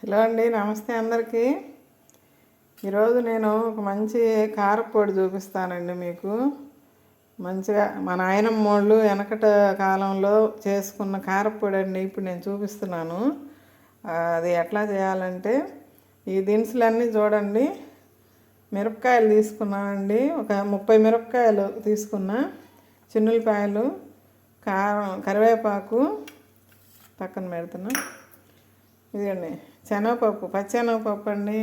Hello అండి, నమస్తే అందరికీ. ఈరోజు నేను ఒక మంచి కారప్పొడి చూపిస్తానండి మీకు. మంచిగా మా నాయనమ్మోళ్ళు వెనకట కాలంలో చేసుకున్న కారప్పొడి అండి ఇప్పుడు నేను చూపిస్తున్నాను. అది ఎట్లా చేయాలంటే ఈ దినుసులన్నీ చూడండి. మిరపకాయలు తీసుకున్నానండి, ఒక 30 మిరపకాయలు తీసుకున్నా, చిన్నులపాయలు, కారం, కరివేపాకు పక్కన పెడుతున్నా. ఇదండి శనగపప్పు, పచ్చెనగపప్పు అండి,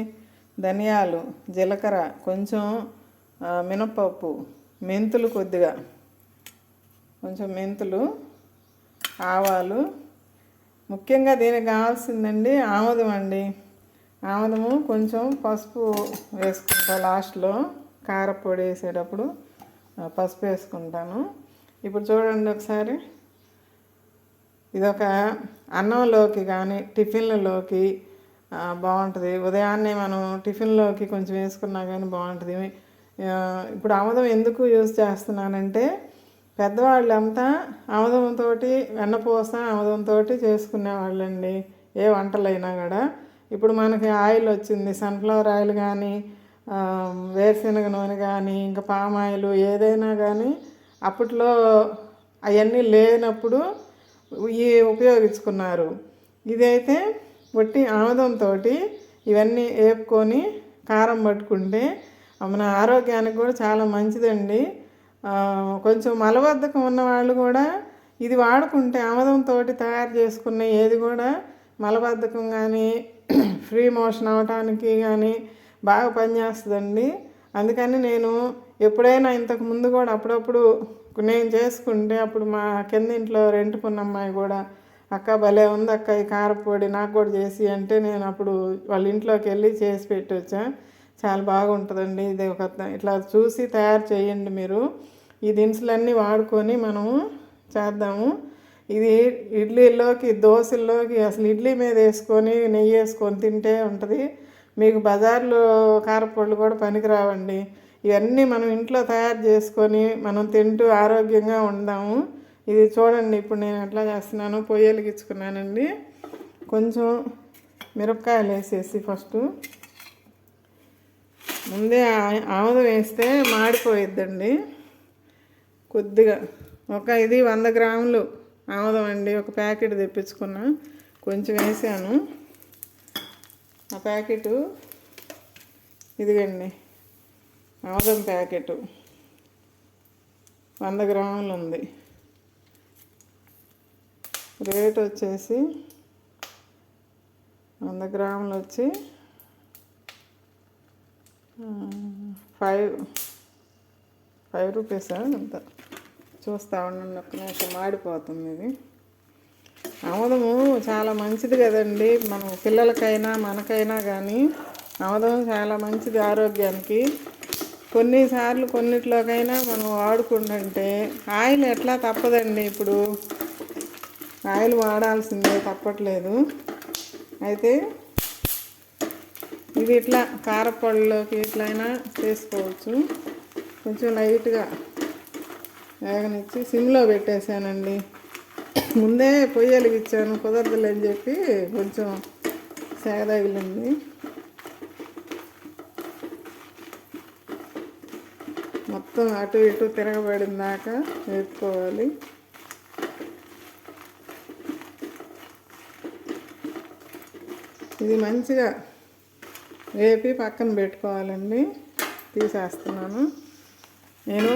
ధనియాలు, జీలకర్ర, కొంచెం మినపప్పు, మెంతులు కొద్దిగా, కొంచెం మెంతులు, ఆవాలు. ముఖ్యంగా దీనికి కావాల్సిందండి ఆముదం అండి. ఆముదము, కొంచెం పసుపు వేసుకుంటా లాస్ట్లో. కారపొడి వేసేటప్పుడు పసుపు వేసుకుంటాను. ఇప్పుడు చూడండి ఒకసారి. ఇదొక అన్నంలోకి కానీ టిఫిన్లలోకి బాగుంటుంది. ఉదయాన్నే మనం టిఫిన్లోకి కొంచెం వేసుకున్నా కానీ బాగుంటుంది. ఇప్పుడు ఆముదం ఎందుకు యూజ్ చేస్తున్నానంటే పెద్దవాళ్ళంతా ఆముదంతో వెన్నపూస ఆముదంతో చేసుకునేవాళ్ళండి ఏ వంటలైనా కూడా. ఇప్పుడు మనకి ఆయిల్ వచ్చింది, సన్ఫ్లవర్ ఆయిల్ కానీ వేరుశనగ నూనె కానీ ఇంకా పామ్ ఆయిల్ ఏదైనా కానీ అప్పట్లో అవన్నీ లేనప్పుడు ఉపయోగించుకున్నారు. ఇదైతే వట్టి ఆముదంతో ఇవన్నీ వేపుకొని కారం పట్టుకుంటే మన ఆరోగ్యానికి కూడా చాలా మంచిదండి. కొంచెం మలబద్ధకం ఉన్న వాళ్ళు కూడా ఇది వాడుకుంటే ఆముదంతో తయారు చేసుకున్న ఏది కూడా మలబద్ధకం కానీ ఫ్రీ మోషన్ అవటానికి కానీ బాగా పనిచేస్తుందండి. అందుకని నేను ఎప్పుడైనా ఇంతకు ముందు కూడా అప్పుడప్పుడు నేను చేసుకుంటే అప్పుడు మా కింద ఇంట్లో రెంట్కున్న అమ్మాయి కూడా అక్క భలే ఉంది అక్క ఈ కారపొడి నాకు కూడా చేసి అంటే నేను అప్పుడు వాళ్ళ ఇంట్లోకి వెళ్ళి చేసి పెట్టి వచ్చా. చాలా బాగుంటుందండి. ఇది ఒక ఇట్లా చూసి తయారు చేయండి మీరు. ఈ దినుసులన్నీ వాడుకొని మనము చేద్దాము. ఇది ఇడ్లీలోకి దోశల్లోకి అసలు ఇడ్లీ మీద వేసుకొని నెయ్యి వేసుకొని తింటే ఉంటుంది. మీకు బజార్లో కారపొడులు కూడా పనికిరావండి. ఇవన్నీ మనం ఇంట్లో తయారు చేసుకొని మనం తింటూ ఆరోగ్యంగా ఉందాము. ఇది చూడండి ఇప్పుడు నేను ఎట్లా చేస్తున్నాను. పొయ్యి వెలిగించుకున్నానండి. కొంచెం మిరపకాయలు వేసేసి ఫస్ట్ ముందే ఆముదం వేస్తే మాడిపోయిద్దండి. కొద్దిగా ఇది 100 గ్రాములు ఆముదం అండి. ఒక ప్యాకెట్ తెప్పించుకున్నా, కొంచెం వేసాను. ఆ ప్యాకెటు ఇదిగండి ఆముదం ప్యాకెటు 100 గ్రాములు ఉంది. రేట్ వచ్చేసి 100 గ్రాములు వచ్చి 5 రూపీసా అంత. చూస్తా ఉండండి ఒక్క నిమిషం, మాడిపోతుంది ఇది. ఆముదము చాలా మంచిది కదండి, మనం పిల్లలకైనా మనకైనా కానీ ఆముదం చాలా మంచిది ఆరోగ్యానికి. కొన్నిసార్లు కొన్నిట్లోకైనా మనం వాడుకుంటుంటే ఆయిల్ ఎట్లా తప్పదండి. ఇప్పుడు ఆయిల్ వాడాల్సిందే, తప్పట్లేదు. అయితే ఇది ఇట్లా కారపొడిలోకి ఇట్లయినా చేసుకోవచ్చు. కొంచెం లైట్గా వేగనిచ్చి సిమ్లో పెట్టేశానండి. ముందే పొయ్యి వెలిగించాను, కుదరదులేని చెప్పి కొంచెం సేగ తగిలింది. మొత్తం అటు ఇటు తిరగబడిన దాకా వేపుకోవాలి. ఇది మంచిగా వేపి పక్కన పెట్టుకోవాలండి. తీసేస్తున్నాను. నేను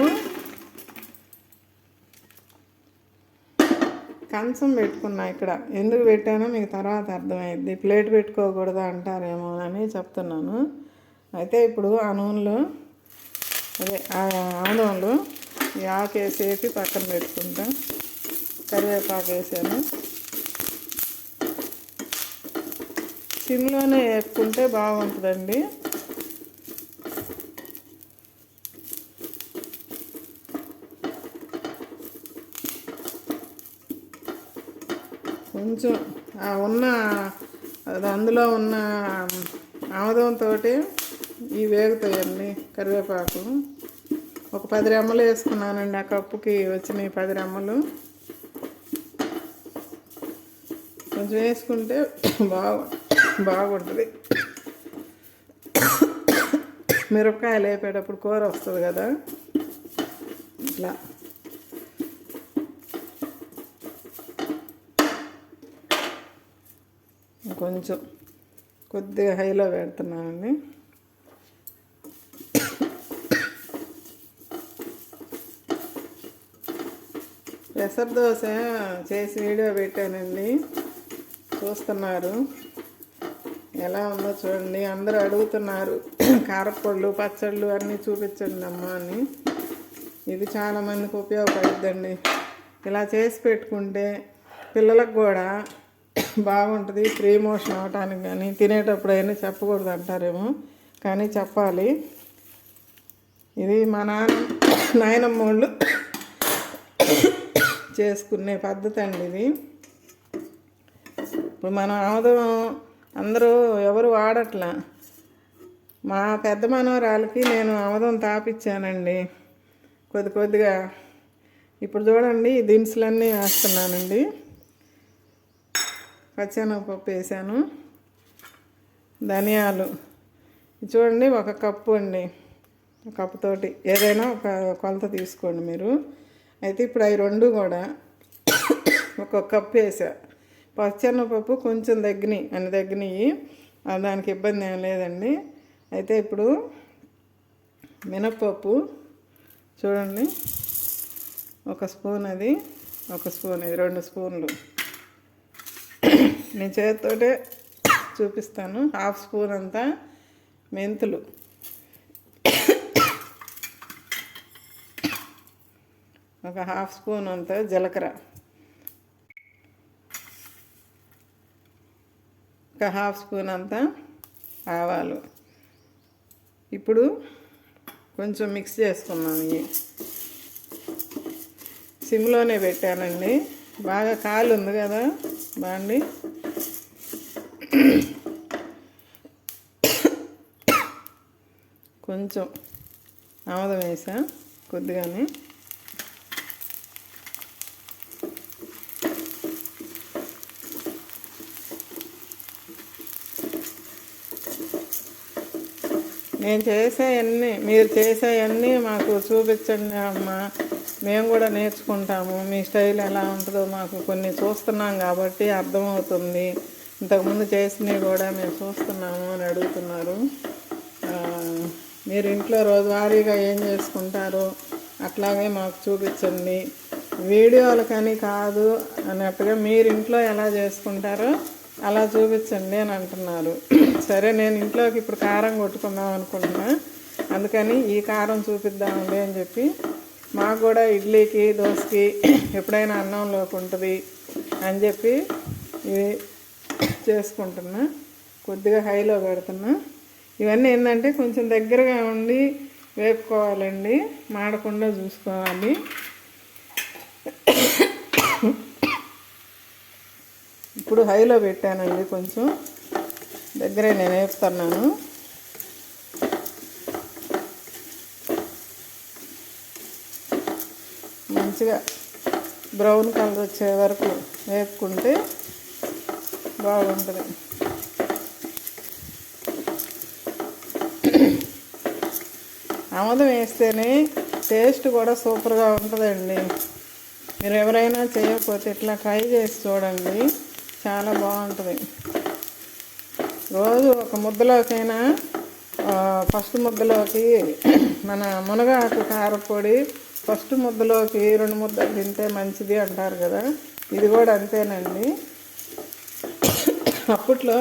కంచం పెట్టుకున్నా ఇక్కడ. ఎందుకు పెట్టానో మీకు తర్వాత అర్థమైద్ది. ప్లేట్ పెట్టుకోకూడదా అంటారేమో అని చెప్తున్నాను. అయితే ఇప్పుడు ఆ నూనెలో ఆముదంలో ఈ ఆకు వేసేసి పక్కన పెట్టుకుంటా. కరివేపాకు వేసాను. సిమ్లోనే వేపుకుంటే బాగుంటుందండి. కొంచెం అందులో ఉన్న ఆముదంతో ఇవి వేగుతాయండి. కరివేపాకు ఒక 10 రెమ్మలు వేసుకున్నానండి. ఆ కప్పుకి వచ్చినాయి 10 రెమ్మలు. కొంచెం వేసుకుంటే బాగా బాగుంటుంది. మిరపకాయలు వేపేటప్పుడు కూర వస్తుంది కదా, ఇట్లా కొంచెం కొద్దిగా హైలో పెడుతున్నానండి. పెసర దోశ చేసి వీడియో పెట్టానండి, చూస్తున్నారు. ఎలా ఉందో చూడండి. అందరూ అడుగుతున్నారు కారపొళ్ళు పచ్చళ్ళు అన్నీ చూపించండి అమ్మ అని. ఇది చాలామందికి ఉపయోగపడుద్దండి. ఇలా చేసి పెట్టుకుంటే పిల్లలకు కూడా బాగుంటుంది. ఫ్రీ మోషన్ అవటానికి కానీ తినేటప్పుడు అయినా చెప్పకూడదు అంటారేమో, కానీ చెప్పాలి. ఇది మా నాయనమ్మ వాళ్ళు చేసుకునే పద్ధతి అండి ఇది. ఇప్పుడు మనం ఆముదం అందరూ ఎవరు వాడట్లా. మా పెద్ద మనవరాలకి నేను ఆముదం తాపిచ్చానండి కొద్దిగా. ఇప్పుడు చూడండి దినుసులన్నీ వేస్తున్నానండి. పచ్చెనగపప్పు వేసాను, ధనియాలు చూడండి 1 కప్పు అండి. కప్పుతోటి ఏదైనా ఒక కొలత తీసుకోండి మీరు. అయితే ఇప్పుడు అవి 2 కూడా 1 కప్పు వేసా. పచ్చెనగపప్పు కొంచెం దగ్గనివి, దానికి ఇబ్బంది ఏం లేదండి. అయితే ఇప్పుడు మినప్పప్పు చూడండి 1 స్పూన్, అది 1 స్పూన్, ఇది 2 స్పూన్లు. నేను చేతితోటే చూపిస్తాను. 1/2 స్పూన్ అంతా మెంతులు, 1/2 స్పూన్ అంతా జీలకర్ర, 1/2 స్పూన్ అంతా ఆవాలు. ఇప్పుడు కొంచెం మిక్స్ చేసుకున్నాను. ఇవి సిమ్లోనే పెట్టానండి. బాగా కాలు ఉంది కదా బాండి. కొంచెం ఆముదం వేసా కొద్దిగానే. నేను చేసేవన్నీ మీరు చేసేవన్నీ మాకు చూపించండి అమ్మ, మేము కూడా నేర్చుకుంటాము. మీ స్టైల్ ఎలా ఉంటుందో మాకు కొన్ని చూస్తున్నాం కాబట్టి అర్థమవుతుంది. ఇంతకుముందు చేసినవి కూడా మేము చూస్తున్నాము అని అడుగుతున్నారు. మీరు ఇంట్లో రోజువారీగా ఏం చేసుకుంటారో అట్లాగే మాకు చూపించండి. వీడియోలకని కాదు అన్నట్టుగా మీరు ఇంట్లో ఎలా చేసుకుంటారో అలా చూపించండి అని అంటున్నారు. సరే, నేను ఇంట్లోకి ఇప్పుడు కారం కొట్టుకుందాం అనుకుంటున్నా, అందుకని ఈ కారం చూపిద్దామండి అని చెప్పి. మాకు కూడా ఇడ్లీకి దోశకి ఎప్పుడైనా అన్నంలోకి ఉంటుంది అని చెప్పి ఇవి చేసుకుంటున్నా. కొద్దిగా హైలో పెడుతున్నా. ఇవన్నీ ఏంటంటే కొంచెం దగ్గరగా ఉండి వేపుకోవాలండి, మాడకుండా చూసుకోవాలి. ఇప్పుడు హైలో పెట్టానండి, కొంచెం దగ్గరే నేను వేపుతున్నాను. మంచిగా బ్రౌన్ కలర్ వచ్చే వరకు వేపుకుంటే బాగుంటుంది. ఆముదం వేస్తేనే టేస్ట్ కూడా సూపర్గా ఉంటుందండి. మీరు ఎవరైనా చేయకపోతే ఇట్లా ట్రై చేసి చూడండి, చాలా బాగుంటుంది. రోజు ఒక ముద్దలోకైనా ఫస్ట్ ముద్దలోకి మన మునగాకు కారపొడి ఫస్ట్ ముద్దలోకి 2 ముద్దలు తింటే మంచిది అంటారు కదా, ఇది కూడా అంతేనండి. అప్పట్లో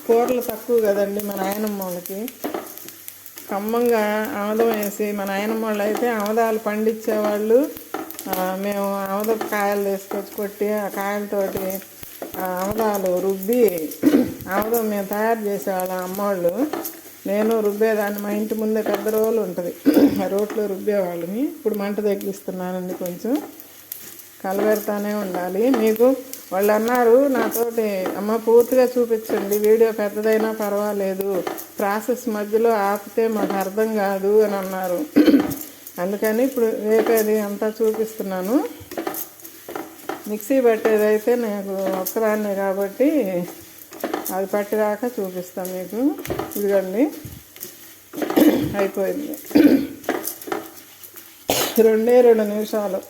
కూరలు తక్కువ కదండి మా నాయనమ్మ వాళ్ళకి. ఖమ్మంగా ఆముదం వేసి మా నాయనమ్మ వాళ్ళు అయితే ఆముదాలు పండించేవాళ్ళు. మేము ఆముదం కాయలు తీసుకొచ్చి కొట్టి ఆ కాయలతోటి ఆముదాలు రుబ్బి ఆముదం మేము తయారు చేసేవాళ్ళం అమ్మవాళ్ళు. నేను రుబ్బేదాన్ని. మా ఇంటి ముందే పెద్ద రోలు ఉంటుంది, ఆ రోట్లో రుబ్బేవాళ్ళని. ఇప్పుడు మంట తగ్గిస్తున్నానండి, కొంచెం కలబెడతానే ఉండాలి. మీకు వాళ్ళు అన్నారు నాతోటి, అమ్మ పూర్తిగా చూపించండి, వీడియో పెద్దదైనా పర్వాలేదు, ప్రాసెస్ మధ్యలో ఆపితే మాకు అర్థం కాదు అని అన్నారు. అందుకని ఇప్పుడు వేపేది అంతా చూపిస్తున్నాను. మిక్సీ పట్టేదైతే నాకు ఒక్కదాన్నే కాబట్టి అది పట్టిదాకా చూపిస్తాను మీకు. ఇదిగోండి అయిపోయింది. 2 నిమిషాలు.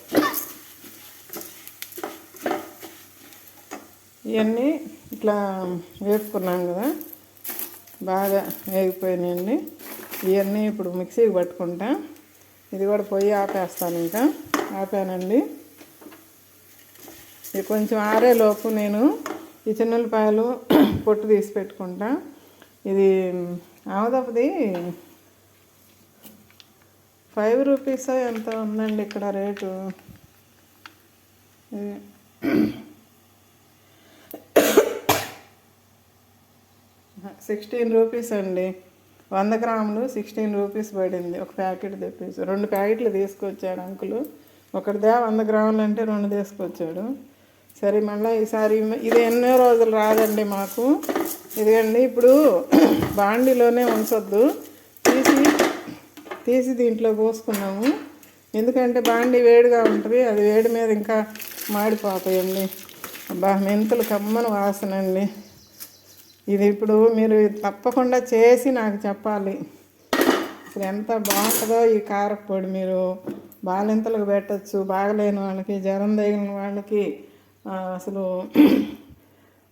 ఇవన్నీ ఇట్లా వేపుకున్నాం కదా, బాగా వేగిపోయినాయండి. ఇవన్నీ ఇప్పుడు మిక్సీకి పట్టుకుంటా. ఇది కూడా పొయ్యి ఆపేస్తాను, ఇంకా ఆపానండి. ఇది కొంచెం ఆరేలోపు నేను ఈ చిన్నులపాయలు పొట్టు తీసి పెట్టుకుంటా. ఇది ఆమదప్పది 5 రూపీస్ ఎంత ఉందండి ఇక్కడ రేటు. 16 రూపీస్ అండి. 100 గ్రాములు 16 రూపీస్ పడింది. ఒక ప్యాకెట్ తెప్పించి 2 ప్యాకెట్లు తీసుకొచ్చాడు అంకులు. ఒకటిదే 100 గ్రాములు అంటే 2 తీసుకొచ్చాడు. సరే మళ్ళీ ఈసారి ఇది ఎన్నో రోజులు రాదండి మాకు. ఇదిగండి ఇప్పుడు బాండీలోనే ఉంచొద్దు, తీసి దీంట్లో పోసుకున్నాము. ఎందుకంటే బాండీ వేడిగా ఉంటుంది, అది వేడి మీద ఇంకా మాడిపోతాయండి. అబ్బా మెంతులు కమ్మని వాసన అండి. ఇది ఇప్పుడు మీరు తప్పకుండా చేసి నాకు చెప్పాలి అసలు ఎంత బాగుంటుందో ఈ కారపొడి. మీరు బాలింతలకు పెట్టచ్చు, బాగలేని వాళ్ళకి, జ్వరం తగిలిన వాళ్ళకి, అసలు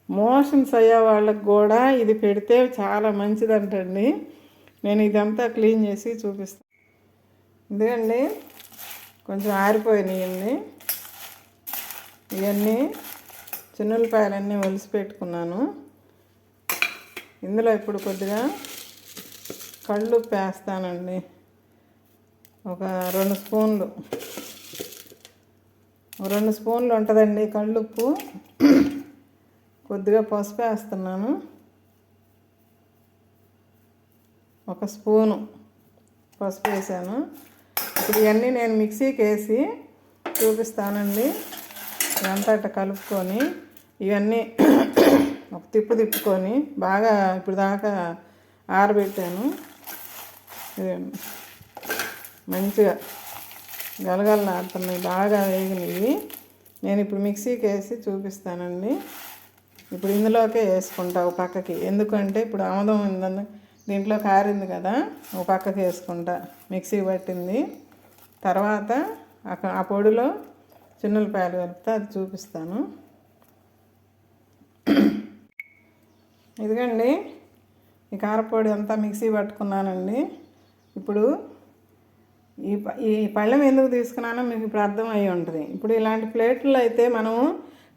మోషన్స్ అయ్యే వాళ్ళకి కూడా ఇది పెడితే చాలా మంచిదంటండి. నేను ఇదంతా క్లీన్ చేసి చూపిస్తాను. ఇదిగండి కొంచెం ఆరిపోయినాయండి. ఇవన్నీ చిన్నులపాయలన్నీ ఒలిసి పెట్టుకున్నాను. ఇందులో ఇప్పుడు కొద్దిగా కళ్ళుప్పు వేస్తానండి, ఒక 2 స్పూన్లు. 2 స్పూన్లు ఉంటుందండి కళ్ళుప్పు. కొద్దిగా పసుపు వేస్తున్నాను, 1 స్పూను పసుపు వేసాను. ఇప్పుడు ఇవన్నీ నేను మిక్సీకి వేసి చూపిస్తానండి. ఇదంతా ఇట్లా కలుపుకొని ఇవన్నీ ఒక తిప్పుకొని బాగా ఇప్పుడు దాకా ఆరబెట్టాను. ఇదండి మంచిగా గలగలలాడుతున్నాయి, బాగా వేగినవి. నేను ఇప్పుడు మిక్సీకి వేసి చూపిస్తానండి. ఇప్పుడు ఇందులోకే వేసుకుంటా ఒక పక్కకి, ఎందుకంటే ఇప్పుడు ఆముదం ఉందని దీంట్లో కారింది కదా, ఒక పక్కకి వేసుకుంటా. మిక్సీ పట్టింది తర్వాత ఆ పొడిలో చిన్నులపాయలు కలుపుతా, అది చూపిస్తాను. ఇదిగండి ఈ కారపొడి అంతా మిక్సీ పట్టుకున్నానండి. ఇప్పుడు ఈ పళ్ళెం ఎందుకు తీసుకున్నానో మీకు ఇప్పుడు అర్థమయ్యి ఉంటుంది. ఇప్పుడు ఇలాంటి ప్లేట్లు అయితే మనం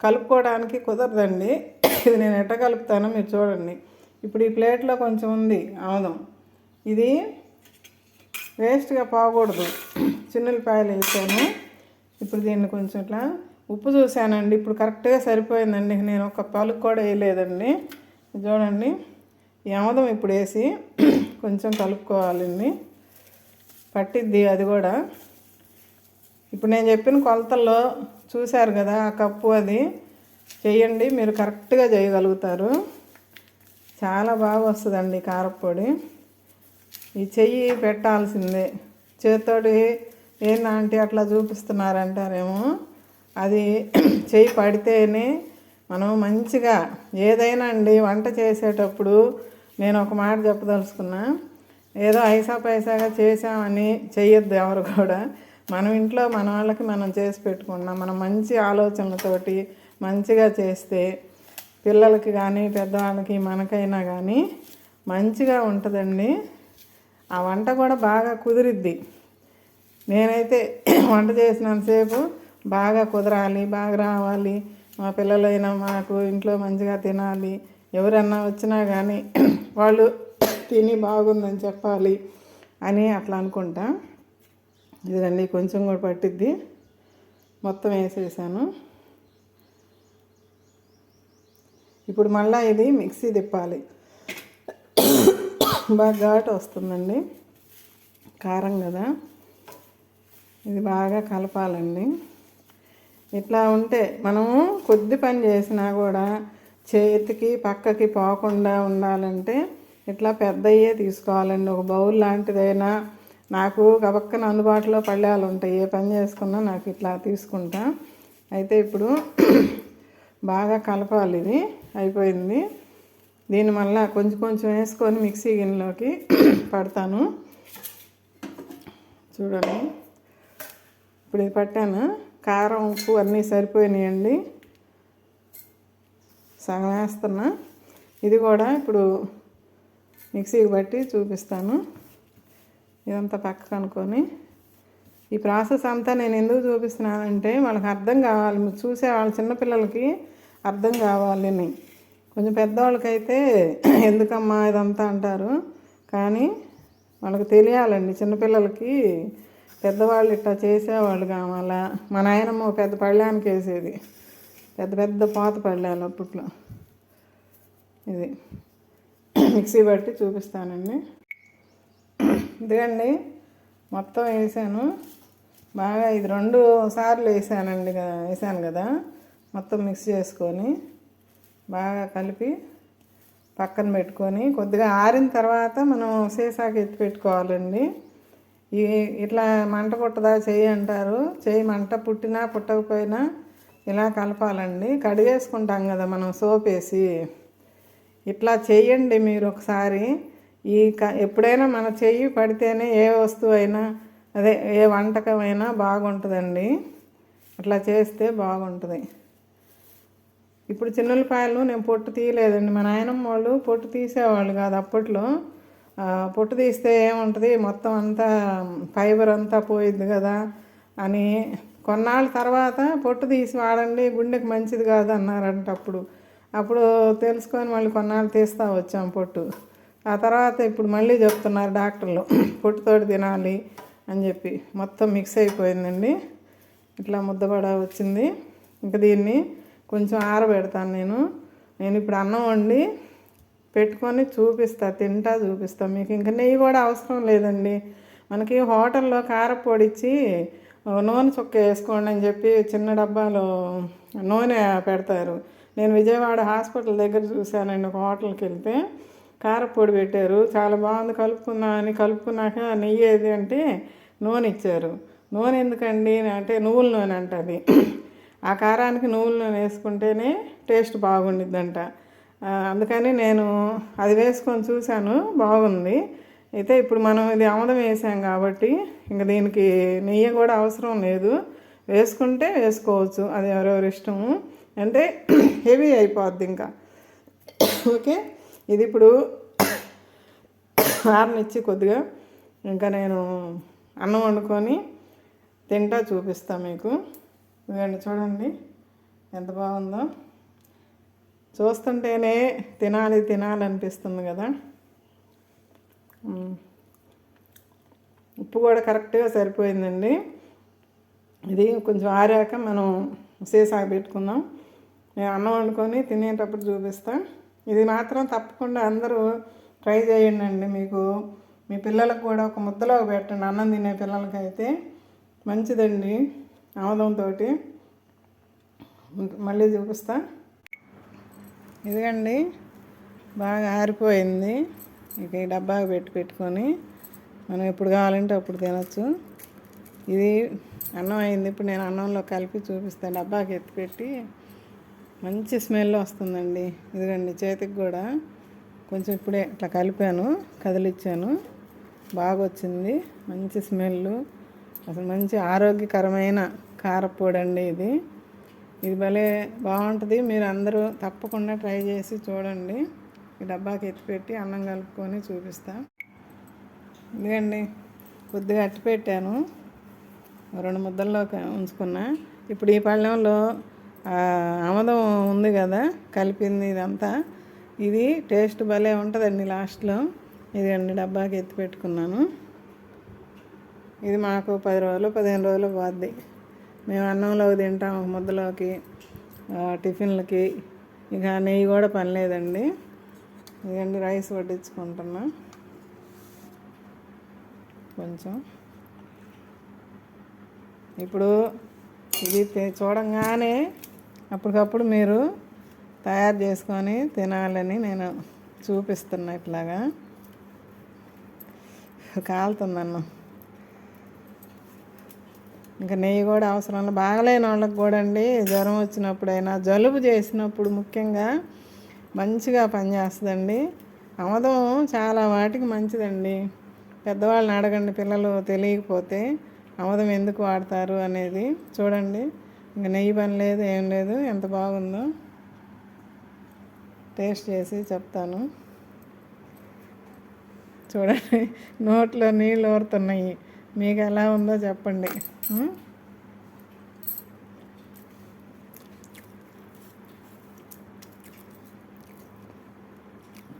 కలుపుకోవడానికి కుదరదండి. ఇది నేను ఎట్ట కలుపుతానో మీరు చూడండి. ఇప్పుడు ఈ ప్లేట్లో కొంచెం ఉంది ఆముదం, ఇది వేస్ట్గా పోకూడదు. చిన్నులపాయలు వేసాను. ఇప్పుడు దీన్ని కొంచెం ఇట్లా ఉప్పు చూశానండి, ఇప్పుడు కరెక్ట్గా సరిపోయిందండి. నేను ఒక పలుకు కూడా వేయలేదండి. చూడండి ఈ ఆముదం ఇప్పుడు వేసి కొంచెం కలుపుకోవాలండి, పట్టిద్ది అది కూడా. ఇప్పుడు నేను చెప్పిన కొలతల్లో చూశారు కదా, ఆ కప్పు అది చెయ్యండి, మీరు కరెక్ట్గా చేయగలుగుతారు. చాలా బాగా వస్తుందండి కారపొడి. ఈ చెయ్యి పెట్టాల్సిందే, చేతితోటి ఏంటంటే అట్లా చూపిస్తున్నారంటారేమో, అది చెయ్యి పడితేనే మనం మంచిగా ఏదైనా అండి వంట చేసేటప్పుడు నేను ఒక మాట చెప్పదలుచుకున్నా. ఏదో ఐసా పైసాగా చేసామని చెయ్యొద్దు ఎవరు కూడా. మనం ఇంట్లో మన వాళ్ళకి మనం చేసి పెట్టుకున్నాం, మనం మంచి ఆలోచనలతోటి మంచిగా చేస్తే పిల్లలకి కానీ పెద్దవాళ్ళకి మనకైనా కానీ మంచిగా ఉంటుందండి. ఆ వంట కూడా బాగా కుదిరిద్ది. నేనైతే వంట చేసినంతసేపు బాగా కుదరాలి, బాగా రావాలి, మా పిల్లలైనా మాకు ఇంట్లో మంచిగా తినాలి, ఎవరన్నా వచ్చినా కానీ వాళ్ళు తిని బాగుందని చెప్పాలి అని అట్లా అనుకుంటా. ఇదండి కొంచెం కూడా పట్టిద్ది, మొత్తం వేసేసాను. ఇప్పుడు మళ్ళీ ఇది మిక్సీ తిప్పాలి, బాగా ఘాటు వస్తుందండి, కారం కదా. ఇది బాగా కలపాలండి. ఇట్లా ఉంటే మనము కొద్ది పని చేసినా కూడా చేతికి పక్కకి పోకుండా ఉండాలంటే ఇట్లా పెద్దయ్యే తీసుకోవాలండి. ఒక బౌల్ లాంటిదైనా, నాకు గబక్కన అందుబాటులో పళ్ళాలు ఉంటాయి, ఏ పని చేసుకున్నా నాకు ఇట్లా తీసుకుంటా. అయితే ఇప్పుడు బాగా కలపాలి. ఇది అయిపోయింది. దీన్ని మళ్ళీ కొంచెం కొంచెం వేసుకొని మిక్సీ గిన్నెలోకి పడతాను. చూడండి, ఇప్పుడు ఇది పట్టాను. కారం ఉప్పు అన్నీ సరిపోయినాయండి. సగం వేస్తున్నా. ఇది కూడా ఇప్పుడు మిక్సీకి బట్టి చూపిస్తాను. ఇదంతా పక్కకు అనుకొని ఈ ప్రాసెస్ అంతా నేను ఎందుకు చూపిస్తున్నానంటే వాళ్ళకి అర్థం కావాలి, చూసే వాళ్ళ చిన్నపిల్లలకి అర్థం కావాలని. కొంచెం పెద్దవాళ్ళకైతే ఎందుకమ్మా ఇదంతా అంటారు, కానీ వాళ్ళకి తెలియాలండి. చిన్నపిల్లలకి పెద్దవాళ్ళు ఇట్లా చేసేవాళ్ళు కావాలా. మా నాయనమ్మ పెద్ద పళ్ళానికి వేసేది, పెద్ద పెద్ద పాత పళ్ళాలు అప్పట్లో. ఇది మిక్సీ బట్టి చూపిస్తానండి. ఇదిగండి, మొత్తం వేసాను బాగా. ఇది 2 సార్లు వేసాను కదా. మొత్తం మిక్స్ చేసుకొని బాగా కలిపి పక్కన పెట్టుకొని కొద్దిగా ఆరిన తర్వాత మనం సీసాకి ఎత్తి పెట్టుకోవాలండి. ఇట్లా మంట పుట్టదా చెయ్యి అంటారు. చెయ్యి మంట పుట్టినా పుట్టకపోయినా ఇలా కలపాలండి. కడిగేసుకుంటాం కదా మనం సోప్ వేసి. ఇట్లా చెయ్యండి మీరు ఒకసారి. ఎప్పుడైనా మన చెయ్యి పడితేనే ఏ వస్తువు అయినా, అదే ఏ వంటకమైనా బాగుంటుందండి. అట్లా చేస్తే బాగుంటుంది. ఇప్పుడు చిన్నులపాయలు నేను పొట్టు తీయలేదండి. మా నాయనమ్మ వాళ్ళు పొట్టు తీసేవాళ్ళు కాదు అప్పట్లో. పొట్టు తీస్తే ఏముంటుంది, మొత్తం అంతా ఫైబర్ అంతా పోయిద్ది కదా అని కొన్నాళ్ళ తర్వాత పొట్టు తీసి వాడండి, గుండెకి మంచిది కాదు అన్నారంట. అప్పుడు తెలుసుకొని మళ్ళీ కొన్నాళ్ళు తీస్తూ వచ్చాం పొట్టు. ఆ తర్వాత ఇప్పుడు మళ్ళీ చెప్తున్నారు డాక్టర్లు పొట్టుతోటి తినాలి అని చెప్పి. మొత్తం మిక్స్ అయిపోయిందండి. ఇట్లా ముద్దపడ వచ్చింది. ఇంకా దీన్ని కొంచెం ఆరబెడతాను నేను ఇప్పుడు అన్నం వండి పెట్టుకొని తింటా చూపిస్తా మీకు. ఇంకా నెయ్యి కూడా అవసరం లేదండి. మనకి హోటల్లో కారపొడి ఇచ్చి నూనె చుక్క వేసుకోండి అని చెప్పి చిన్న డబ్బాలో నూనె పెడతారు. నేను విజయవాడ హాస్పిటల్ దగ్గర చూశానండి. ఒక హోటల్కి వెళ్తే కారపొడి పెట్టారు, చాలా బాగుంది. కలుపుకున్నాక నెయ్యి ఏది అంటే నూనె ఇచ్చారు. నూనె ఎందుకండి అంటే నువ్వుల నూనె అంట అది. ఆ కారానికి నువ్వుల నూనె వేసుకుంటేనే టేస్ట్ బాగుండిద్దంట. అందుకని నేను అది వేసుకొని చూశాను, బాగుంది. అయితే ఇప్పుడు మనం ఇది ఆముదం వేసాం కాబట్టి ఇంకా దీనికి నెయ్యి కూడా అవసరం లేదు. వేసుకుంటే వేసుకోవచ్చు, అది ఎవరెవరి ఇష్టము. అంటే హెవీ అయిపోద్ది ఇంకా. ఓకే, ఇది ఇప్పుడు ఆరనిచ్చి కొద్దిగా ఇంకా నేను అన్నం వండుకొని తింటా చూపిస్తాను మీకు. ఇదండి, చూడండి ఎంత బాగుందో. చూస్తుంటేనే తినాలనిపిస్తుంది కదా. ఉప్పు కూడా కరెక్ట్గా సరిపోయిందండి. ఇది కొంచెం ఆరాక మనం సీసాకి పెట్టుకుందాం. నేను అన్నం వండుకొని తినేటప్పుడు చూపిస్తాను. ఇది మాత్రం తప్పకుండా అందరూ ట్రై చేయండి. మీకు మీ పిల్లలకు కూడా ఒక ముద్దలో పెట్టండి. అన్నం తినే పిల్లలకైతే మంచిదండి ఆముదంతో. మళ్ళీ చూపిస్తా. ఇదిగండి, బాగా ఆరిపోయింది. ఇక ఈ డబ్బాకి పెట్టుకొని మనం ఎప్పుడు కావాలంటే అప్పుడు తినచ్చు. ఇది అన్నం అయింది. ఇప్పుడు నేను అన్నంలో కలిపి చూపిస్తాను. డబ్బాకి ఎత్తిపెట్టి మంచి స్మెల్ వస్తుందండి. ఇదిగండి, చేతికి కూడా కొంచెం ఇప్పుడే ఇట్లా కలిపాను, కదిలిచ్చాను, బాగా వచ్చింది. మంచి స్మెల్, అసలు మంచి ఆరోగ్యకరమైన కారపొడి అండి ఇది భలే బాగుంటుంది. మీరు అందరూ తప్పకుండా ట్రై చేసి చూడండి. ఈ డబ్బాకి ఎత్తిపెట్టి అన్నం కలుపుకొని చూపిస్తా. ఇదిగండి, కొద్దిగా అట్టి పెట్టాను, 2 ముద్దల్లో ఉంచుకున్నా. ఇప్పుడు ఈ పళ్ళెంలో ఆముదం ఉంది కదా కలిపింది, ఇదంతా ఇది టేస్ట్ భలే ఉంటుందండి లాస్ట్లో. ఇదండి, డబ్బాకి ఎత్తి పెట్టుకున్నాను. ఇది మాకు 10 రోజులు 15 రోజులు పోద్ది. మేము అన్నంలోకి తింటాం, ముద్దలోకి, టిఫిన్లకి. ఇక నెయ్యి కూడా పని లేదండి. ఇదండి, రైస్ వడ్డించుకుంటున్నా కొంచెం. ఇప్పుడు ఇది చూడంగానే అప్పటికప్పుడు మీరు తయారు చేసుకొని తినాలని నేను చూపిస్తున్నా. ఇట్లాగా కాలుతుందన్నం. ఇంకా నెయ్యి కూడా అవసరం. బాగలేని వాళ్ళకి కూడా అండి, జ్వరం వచ్చినప్పుడైనా, జలుబు చేసినప్పుడు ముఖ్యంగా మంచిగా పనిచేస్తుందండి. ఆముదం చాలా వాటికి మంచిదండి. పెద్దవాళ్ళని అడగండి పిల్లలు తెలియకపోతే ఆముదం ఎందుకు వాడతారు అనేది. చూడండి, ఇంకా నెయ్యి పని లేదు, ఏం లేదు. ఎంత బాగుందో టేస్ట్ చేసి చెప్తాను. చూడండి, నోట్లో నీళ్ళు ఊరుతున్నాయి. మీకు ఎలా ఉందో చెప్పండి.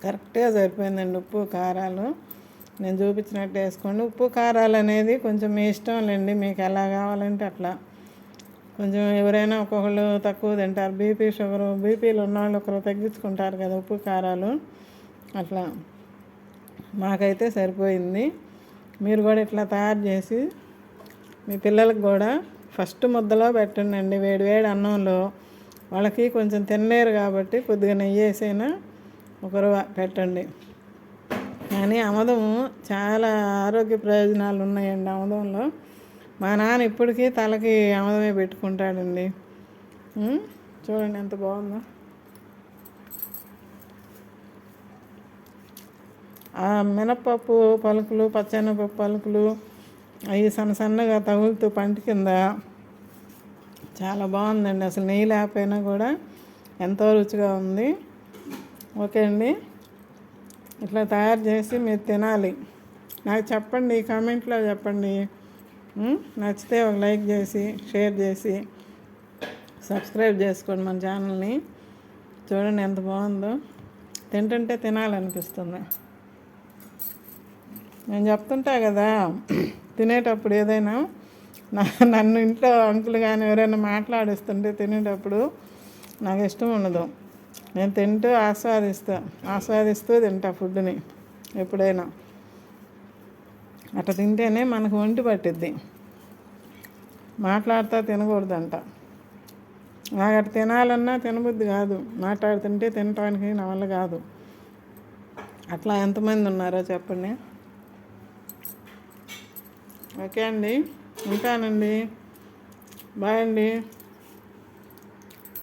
కరెక్ట్గా సరిపోయిందండి. ఉప్పు కారాలు నేను చూపించినట్టు వేసుకోండి. ఉప్పు కారాలు అనేది కొంచెం మీ ఇష్టం లేండి, మీకు ఎలా కావాలంటే అట్లా. కొంచెం ఎవరైనా ఒక్కొక్కళ్ళు తక్కువ తింటారు, బీపీ షుగరు, బీపీలు ఉన్నవాళ్ళు ఒకరు తగ్గించుకుంటారు కదా ఉప్పు కారాలు, అట్లా మాకైతే సరిపోయింది. మీరు కూడా ఇట్లా తయారు చేసి మీ పిల్లలకు కూడా ఫస్ట్ ముద్దలో పెట్టండి, వేడి వేడి అన్నంలో. వాళ్ళకి కొంచెం తినలేరు కాబట్టి కొద్దిగా నెయ్యి వేసైనా ఒకరు పెట్టండి. కానీ ఆముదము చాలా ఆరోగ్య ప్రయోజనాలు ఉన్నాయండి ఆముదంలో. మా నాన్న ఇప్పటికీ తలకి ఆముదమే పెట్టుకుంటాడండి. చూడండి ఎంత బాగుందో. ఆ మినప్పప్పు పలుకులు, పచ్చెనపప్పు పలుకులు అవి సన్నగా తగులుతూ పంట కింద చాలా బాగుందండి. అసలు నెయ్యి లేకపోయినా కూడా ఎంతో రుచిగా ఉంది. ఓకే అండి, ఇట్లా తయారు చేసి మీరు తినాలి. నాకు చెప్పండి, కామెంట్లో చెప్పండి. నచ్చితే ఒక లైక్ చేసి, షేర్ చేసి, సబ్స్క్రైబ్ చేసుకోండి మన ఛానల్ని. చూడండి ఎంత బాగుందో, తింటుంటే తినాలనిపిస్తుంది. నేను చెప్తుంటా కదా, తినేటప్పుడు ఏదైనా నన్ను ఇంట్లో అంకులు కానీ ఎవరైనా మాట్లాడిస్తుంటే తినేటప్పుడు నాకు ఇష్టం ఉండదు. నేను తింటూ ఆస్వాదిస్తూ తింటా ఫుడ్ని. ఎప్పుడైనా అట్లా తింటేనే మనకు ఒంటి పట్టిద్ది. మాట్లాడుతూ తినకూడదంట. నాకు అట్లా తినాలన్నా తినబుద్ధి కాదు, మాట్లాడుతుంటే తినటానికి నా వల్ల కాదు. అట్లా ఎంతమంది ఉన్నారో చెప్పండి. ఓకే అండి, ఉంటానండి. బాయ్ అండి.